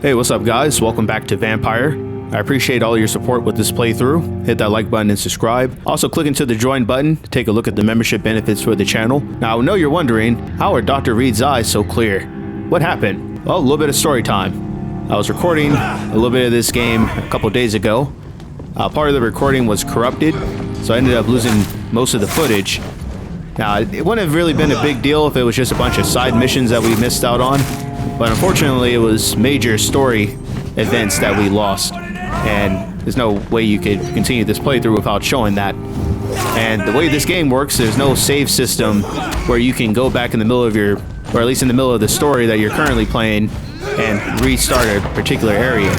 Hey, what's up guys? Welcome back to Vampyr. I appreciate all your support with this playthrough. Hit that like button and subscribe. Also click into the join button to take a look at the membership benefits for the channel. Now I know you're wondering, how are Dr. Reed's eyes so clear? What happened? Well, a little bit of story time. I was recording a little bit of this game a couple days ago. Part of the recording was corrupted, so I ended up losing most of the footage. Now, it wouldn't have really been a big deal if it was just a bunch of side missions that we missed out on, but unfortunately it was major story events that we lost, and there's no way you could continue this playthrough without showing that. And the way this game works, there's no save system where you can go back in the middle of your, or at least in the middle of the story that you're currently playing, and restart a particular area.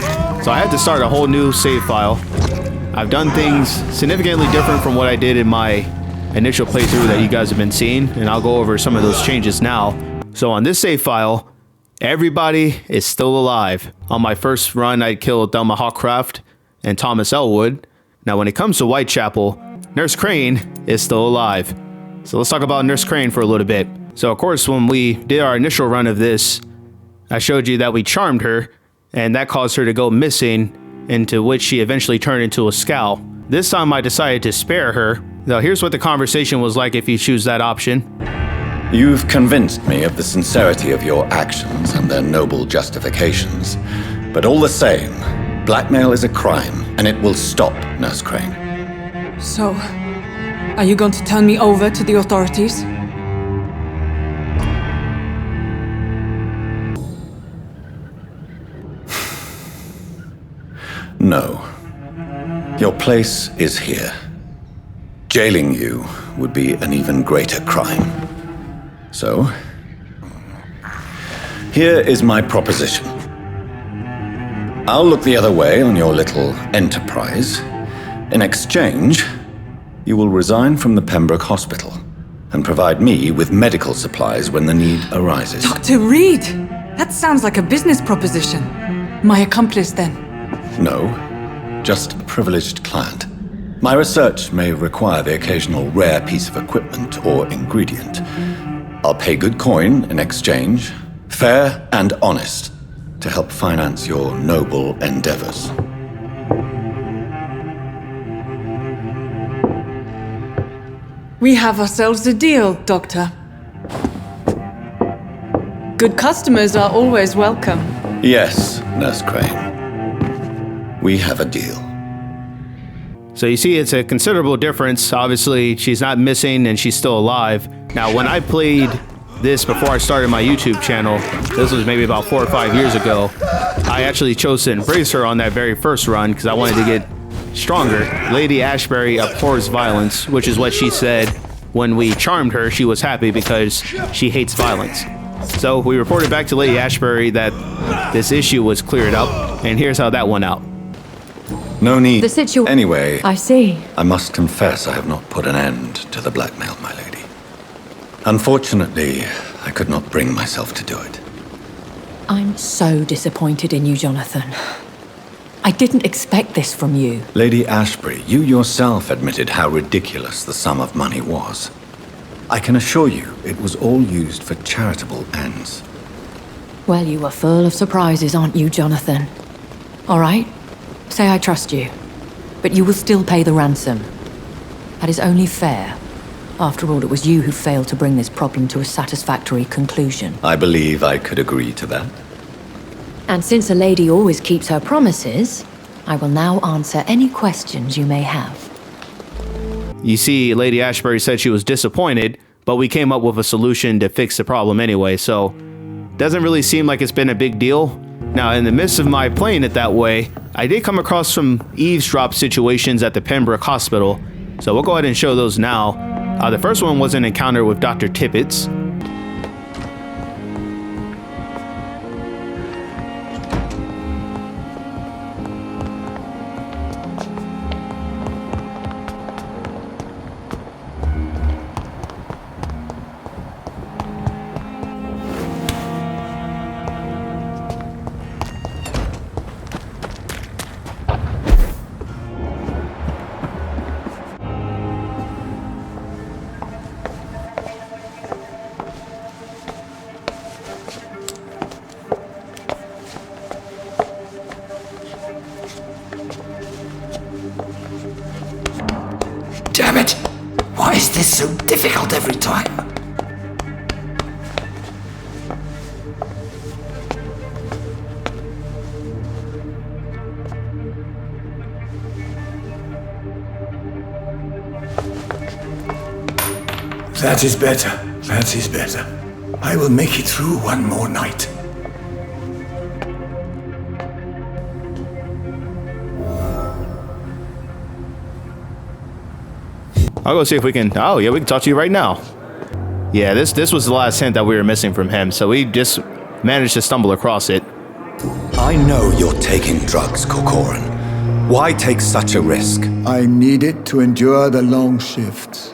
So I had to start a whole new save file. I've done things significantly different from what I did in my initial playthrough that you guys have been seeing, and I'll go over some of those changes now. So on this save file, everybody is still alive. On my first run, I killed Thelma Hawkcraft and Thomas Elwood. Now when it comes to Whitechapel, Nurse Crane is still alive. So let's talk about Nurse Crane for a little bit. So of course, when we did our initial run of this, I showed you that we charmed her, and that caused her to go missing, into which she eventually turned into a scowl. This time I decided to spare her. Now here's what the conversation was like if you choose that option. You've convinced me of the sincerity of your actions and their noble justifications. But all the same, blackmail is a crime, and it will stop, Nurse Crane. So, are you going to turn me over to the authorities? No. Your place is here. Jailing you would be an even greater crime. So, here is my proposition. I'll look the other way on your little enterprise. In exchange, you will resign from the Pembroke Hospital and provide me with medical supplies when the need arises. Dr. Reed! That sounds like a business proposition. My accomplice, then? No, just a privileged client. My research may require the occasional rare piece of equipment or ingredient. I'll pay good coin in exchange, fair and honest, to help finance your noble endeavors. We have ourselves a deal, Doctor. Good customers are always welcome. Yes, Nurse Crane. We have a deal. So you see, it's a considerable difference. Obviously, she's not missing and she's still alive. Now, when I played this before I started my YouTube channel, this was maybe about 4 or 5 years ago, I actually chose to embrace her on that very first run because I wanted to get stronger. Lady Ashbury abhors violence, which is what she said when we charmed her. She was happy because she hates violence. So we reported back to Lady Ashbury that this issue was cleared up, and here's how that went out. No need. Anyway, I see. I must confess I have not put an end to the blackmail, my lady. Unfortunately, I could not bring myself to do it. I'm so disappointed in you, Jonathan. I didn't expect this from you. Lady Ashbury, you yourself admitted how ridiculous the sum of money was. I can assure you it was all used for charitable ends. Well, you are full of surprises, aren't you, Jonathan? All right? Say I trust you, but you will still pay the ransom. That is only fair. After all, it was you who failed to bring this problem to a satisfactory conclusion. I believe I could agree to that. And since a lady always keeps her promises, I will now answer any questions you may have. You see, Lady Ashbury said she was disappointed, but we came up with a solution to fix the problem anyway, so doesn't really seem like it's been a big deal. Now, in the midst of my playing it that way, I did come across some eavesdrop situations at the Pembroke Hospital, so we'll go ahead and show those now. The first one was an encounter with Dr. Tippett. is this so difficult every time? That is better. That is better. I will make it through one more night. I'll go see if we can... Oh, yeah, we can talk to you right now. Yeah, this was the last hint that we were missing from him, so we just managed to stumble across it. I know you're taking drugs, Corcoran. Why take such a risk? I need it to endure the long shifts.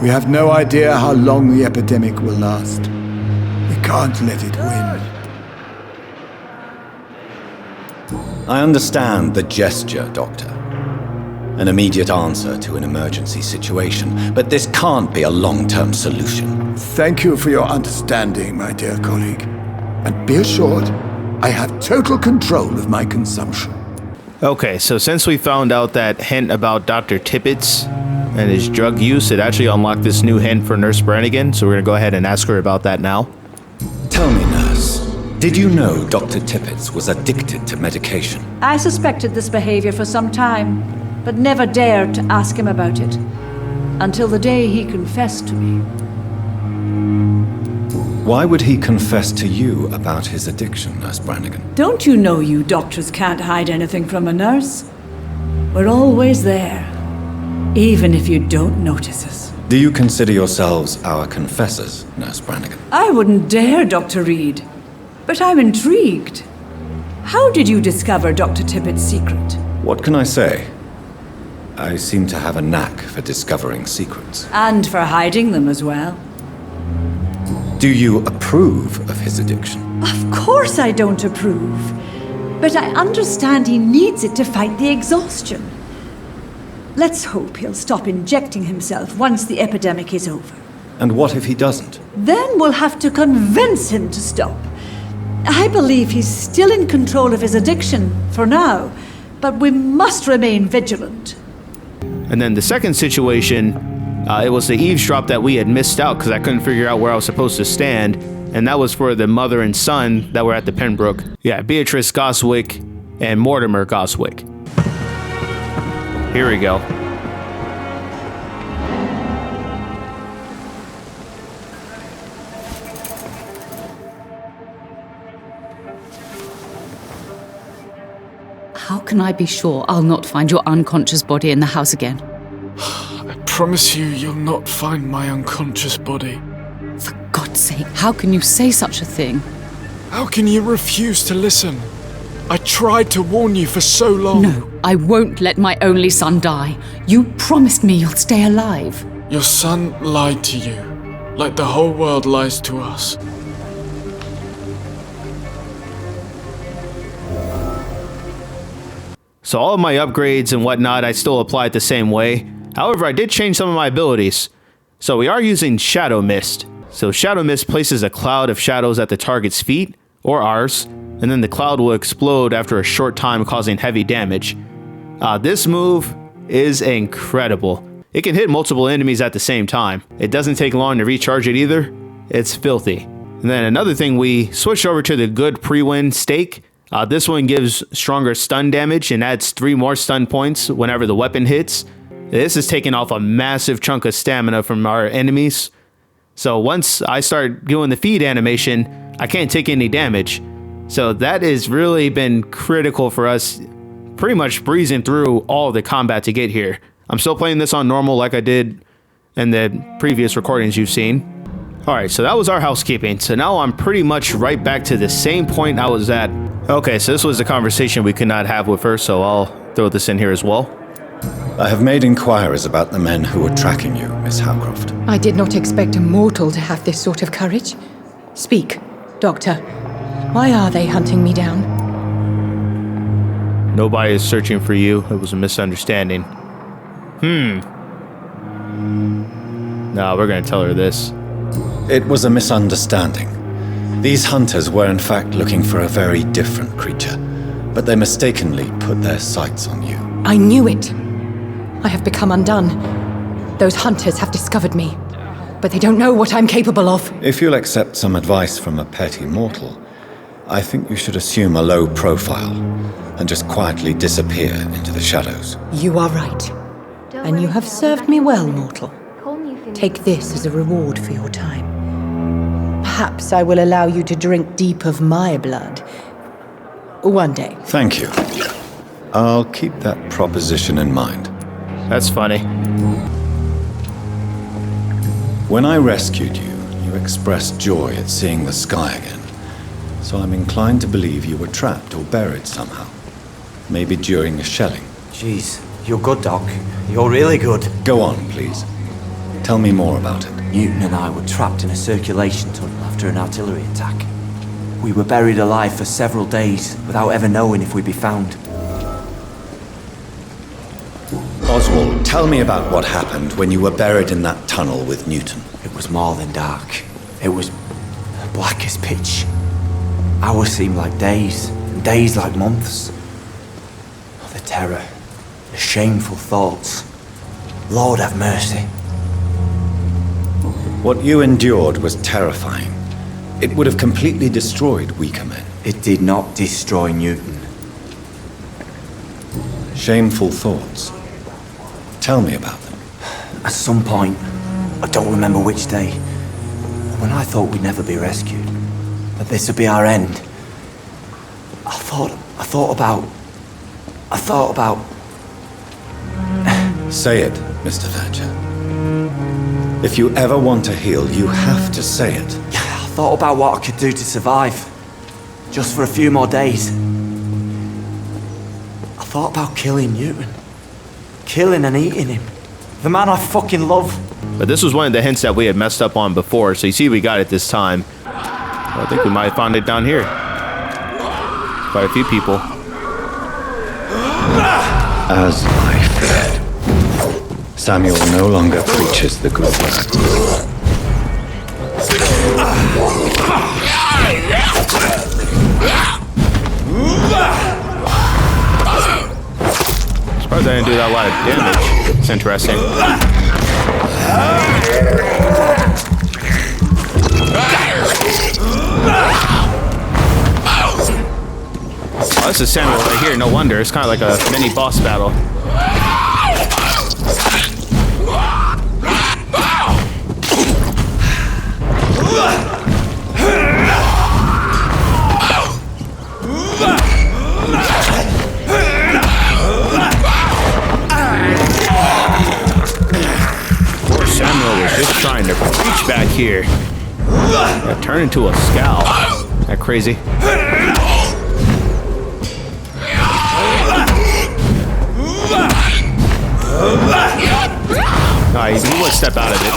We have no idea how long the epidemic will last. We can't let it win. I understand the gesture, Doctor. An immediate answer to an emergency situation, but this can't be a long-term solution. Thank you for your understanding, my dear colleague. And be assured, I have total control of my consumption. Okay, so since we found out that hint about Dr. Tippett's and his drug use, it actually unlocked this new hint for Nurse Brannigan, so we're gonna go ahead and ask her about that now. Tell me, nurse, did you know Dr. Tippett's was addicted to medication? I suspected this behavior for some time, but never dared to ask him about it. Until the day he confessed to me. Why would he confess to you about his addiction, Nurse Brannigan? Don't you know you doctors can't hide anything from a nurse? We're always there, even if you don't notice us. Do you consider yourselves our confessors, Nurse Brannigan? I wouldn't dare, Dr. Reed. But I'm intrigued. How did you discover Dr. Tippett's secret? What can I say? I seem to have a knack for discovering secrets. And for hiding them as well. Do you approve of his addiction? Of course I don't approve. But I understand he needs it to fight the exhaustion. Let's hope he'll stop injecting himself once the epidemic is over. And what if he doesn't? Then we'll have to convince him to stop. I believe he's still in control of his addiction, for now, but we must remain vigilant. And then the second situation, it was the eavesdrop that we had missed out because I couldn't figure out where I was supposed to stand, and that was for the mother and son that were at the Pembroke. Yeah, Beatrice Goswick and Mortimer Goswick. Here we go. How can I be sure I'll not find your unconscious body in the house again? I promise you'll not find my unconscious body. For God's sake, how can you say such a thing? How can you refuse to listen? I tried to warn you for so long. No, I won't let my only son die. You promised me you'll stay alive. Your son lied to you, like the whole world lies to us. So all of my upgrades and whatnot, I still applied the same way. However, I did change some of my abilities. So we are using Shadow Mist. So Shadow Mist places a cloud of shadows at the target's feet, or ours, and then the cloud will explode after a short time, causing heavy damage. This move is incredible. It can hit multiple enemies at the same time. It doesn't take long to recharge it either. It's filthy. And then another thing, we switched over to the good pre-win stake. This one gives stronger stun damage and adds 3 more stun points whenever the weapon hits. This is taking off a massive chunk of stamina from our enemies. So once I start doing the feed animation, I can't take any damage. So that has really been critical for us, pretty much breezing through all the combat to get here. I'm still playing this on normal like I did in the previous recordings you've seen. Alright, so that was our housekeeping. So now I'm pretty much right back to the same point I was at. Okay, so this was the conversation we could not have with her, so I'll throw this in here as well. I have made inquiries about the men who were tracking you, Miss Howcroft. I did not expect a mortal to have this sort of courage. Speak, Doctor. Why are they hunting me down? Nobody is searching for you. It was a misunderstanding. No, we're gonna tell her this. It was a misunderstanding. These hunters were in fact looking for a very different creature, but they mistakenly put their sights on you. I knew it. I have become undone. Those hunters have discovered me, but they don't know what I'm capable of. If you'll accept some advice from a petty mortal, I think you should assume a low profile and just quietly disappear into the shadows. You are right. And you have served me well, mortal. Take this as a reward for your time. Perhaps I will allow you to drink deep of my blood. One day. Thank you. I'll keep that proposition in mind. That's funny. When I rescued you, you expressed joy at seeing the sky again. So I'm inclined to believe you were trapped or buried somehow. Maybe during a shelling. Jeez, you're good, Doc. You're really good. Go on, please. Tell me more about it. Newton and I were trapped in a circulation tunnel after an artillery attack. We were buried alive for several days without ever knowing if we'd be found. Oswald, tell me about what happened when you were buried in that tunnel with Newton. It was more than dark. It was black as pitch. Hours seemed like days, and days like months. Oh, the terror, the shameful thoughts. Lord have mercy. What you endured was terrifying. It would have completely destroyed weaker men. It did not destroy Newton. Shameful thoughts. Tell me about them. At some point, I don't remember which day, when I thought we'd never be rescued, that this would be our end, I thought about... Say it, Mr. Thatcher. If you ever want to heal, you have to say it. Yeah, I thought about what I could do to survive, just for a few more days. I thought about killing Newton. Killing and eating him. The man I fucking love. But this was one of the hints that we had messed up on before, so you see we got it this time. I think we might have found it down here. Quite a few people. As I feared. Samuel no longer preaches the good word. Surprised I didn't do that a lot of damage. It's interesting. Oh, this is Samuel right here, no wonder. It's kind of like a mini boss battle. Poor Samuel was just trying to reach back here. Got turned into a scowl. That crazy. Alright, he would step out of it.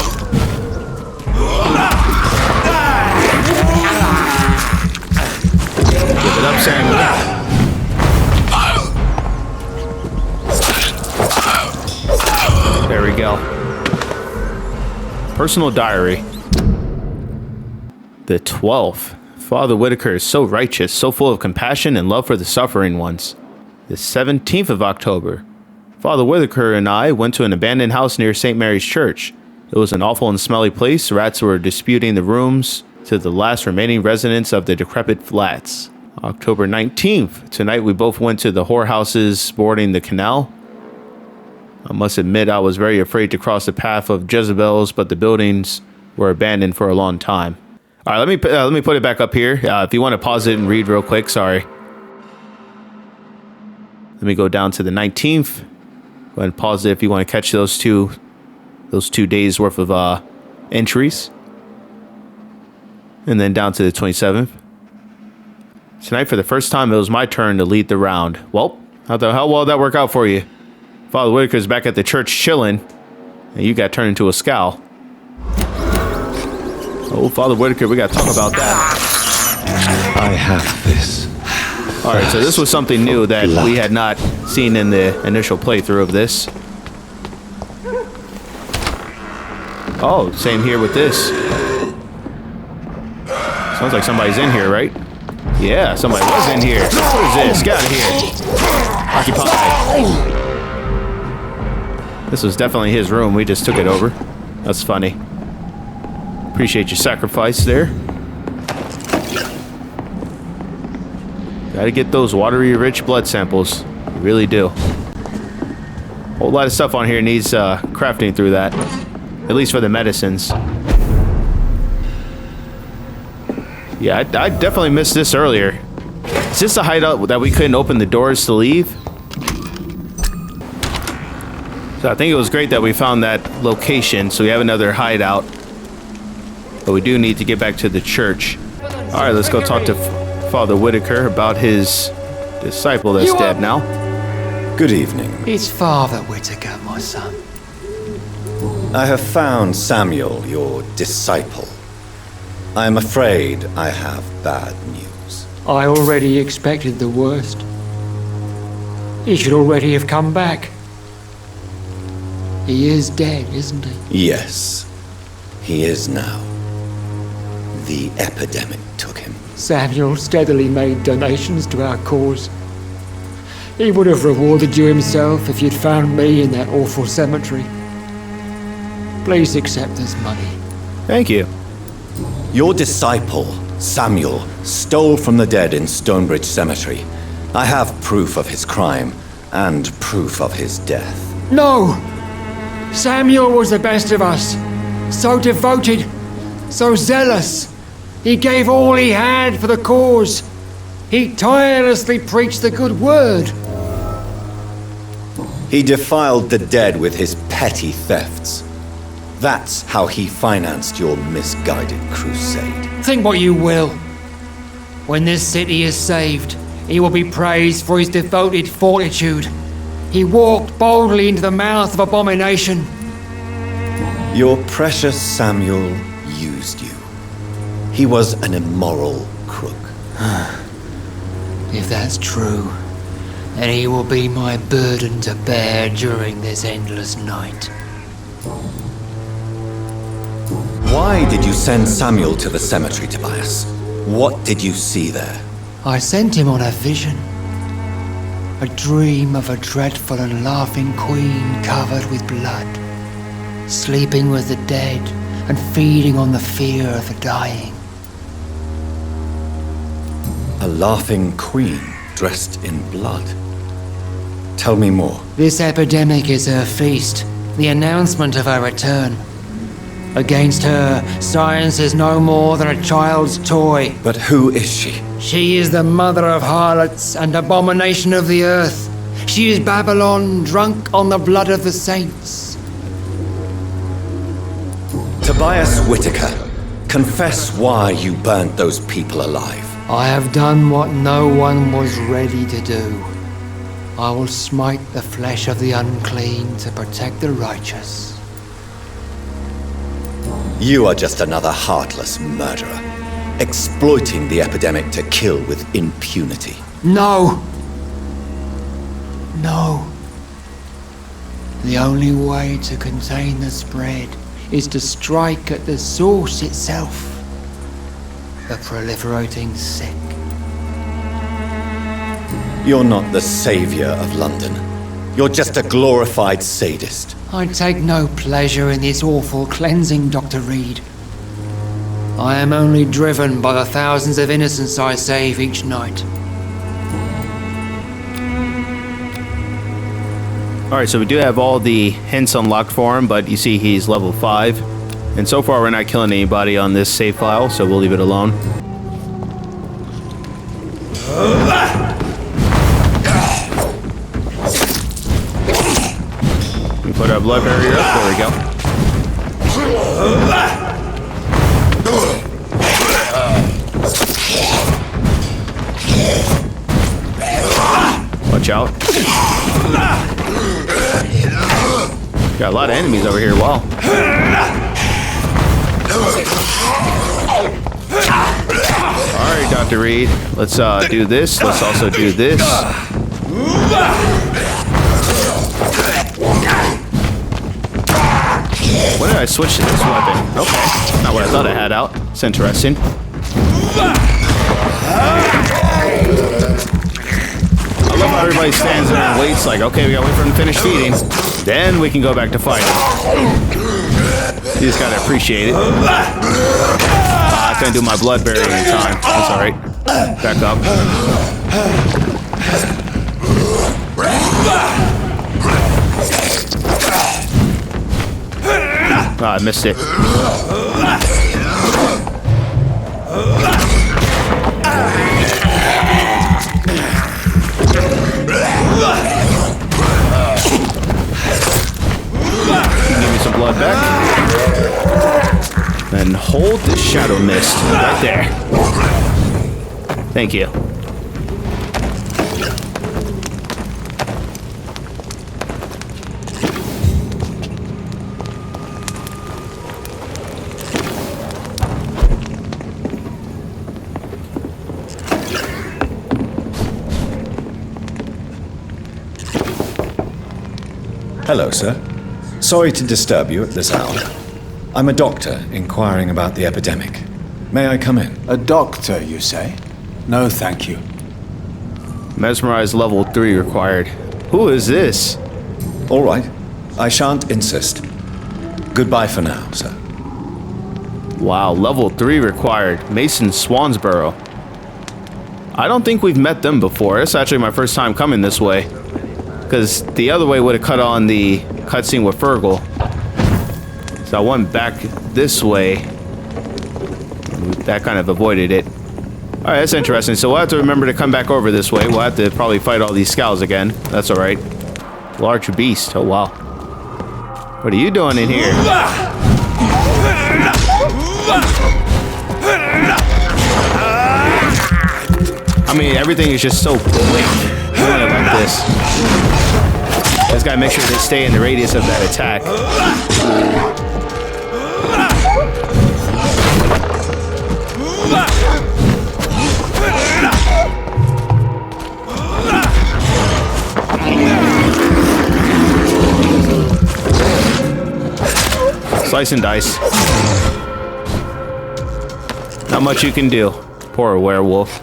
Give it up, Samuel. There we go. Personal diary. The 12th. Father Whitaker is so righteous, so full of compassion and love for the suffering ones. The 17th of October. Father Whitaker and I went to an abandoned house near St. Mary's Church. It was an awful and smelly place. Rats were disputing the rooms to the last remaining residents of the decrepit flats. October 19th. Tonight we both went to the whorehouses boarding the canal. I must admit I was very afraid to cross the path of Jezebels, but the buildings were abandoned for a long time. All right, let me put it back up here. If you want to pause it and read real quick, sorry. Let me go down to the 19th. Go ahead and pause it if you want to catch those two days worth of entries. And then down to the 27th. Tonight, for the first time, it was my turn to lead the round. Well, how the hell will that work out for you? Father Whitaker's back at the church chilling, and you got turned into a scowl. Oh, Father Whitaker, we got to talk about that. I have this. All right, so this was something new that we had not seen in the initial playthrough of this. Oh, same here with this. Sounds like somebody's in here, right? Yeah, somebody was in here. What is this? Get out of here. Occupy. This was definitely his room. We just took it over. That's funny. Appreciate your sacrifice there. Gotta get those watery rich blood samples. You really do. Whole lot of stuff on here needs crafting through that. At least for the medicines. Yeah, I definitely missed this earlier. Is this a hideout that we couldn't open the doors to leave? So I think it was great that we found that location, so we have another hideout. But we do need to get back to the church. Alright, let's go talk to Father Whitaker about his disciple that's dead now. Good evening. It's Father Whitaker, my son. I have found Samuel, your disciple. I am afraid I have bad news. I already expected the worst. He should already have come back. He is dead, isn't he? Yes, he is now. The epidemic took him. Samuel steadily made donations to our cause. He would have rewarded you himself if you'd found me in that awful cemetery. Please accept this money. Thank you. Your disciple, Samuel, stole from the dead in Stonebridge Cemetery. I have proof of his crime and proof of his death. No! Samuel was the best of us. So devoted, so zealous. He gave all he had for the cause. He tirelessly preached the good word. He defiled the dead with his petty thefts. That's how he financed your misguided crusade. Think what you will. When this city is saved, he will be praised for his devoted fortitude. He walked boldly into the mouth of abomination. Your precious Samuel used you. He was an immoral crook. If that's true, then he will be my burden to bear during this endless night. Why did you send Samuel to the cemetery, Tobias? What did you see there? I sent him on a vision. A dream of a dreadful and laughing queen covered with blood, sleeping with the dead and feeding on the fear of the dying. A laughing queen dressed in blood. Tell me more. This epidemic is her feast, the announcement of her return. Against her, science is no more than a child's toy. But who is she? She is the mother of harlots and abomination of the earth. She is Babylon, drunk on the blood of the saints. Tobias Whitaker, confess why you burnt those people alive. I have done what no one was ready to do. I will smite the flesh of the unclean to protect the righteous. You are just another heartless murderer, exploiting the epidemic to kill with impunity. No! No. The only way to contain the spread is to strike at the source itself. The proliferating sick. You're not the savior of London. You're just a glorified sadist. I take no pleasure in this awful cleansing, Dr. Reed. I am only driven by the thousands of innocents I save each night. Alright, so we do have all the hints unlocked for him, but you see he's level 5. And so far we're not killing anybody on this save file, so we'll leave it alone. We put our blood barrier up, there we go. Watch out. Got a lot of enemies over here, wow. Alright, Dr. Reed. Let's do this. Let's also do this. When did I switch to this weapon? Okay. Not what I thought I had out. It's interesting. I love while everybody stands there and waits, like, okay, we gotta wait for him to finish feeding. Then we can go back to fighting. You just gotta appreciate it. I couldn't do my blood burying in time. That's alright. Back up. I missed it. Give me some blood back. And hold the shadow mist right there. Thank you. Hello, sir. Sorry to disturb you at this hour. I'm a doctor inquiring about the epidemic. May I come in? A doctor, you say? No, thank you. Mesmerize level 3 required. Who is this? All right. I shan't insist. Goodbye for now, sir. Wow, level 3 required. Mason Swansboro. I don't think we've met them before. It's actually my first time coming this way. Because the other way would have cut on the cutscene with Fergal. So I went back this way. That kind of avoided it. Alright, that's interesting. So we'll have to remember to come back over this way. We'll have to probably fight all these scows again. That's alright. Large beast. Oh, wow. What are you doing in here? I mean, everything is just so quick. I want it like this. Just gotta make sure they stay in the radius of that attack. Slice and dice. Not much you can do. Poor werewolf.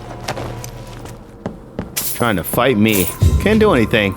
Trying to fight me. Can't do anything.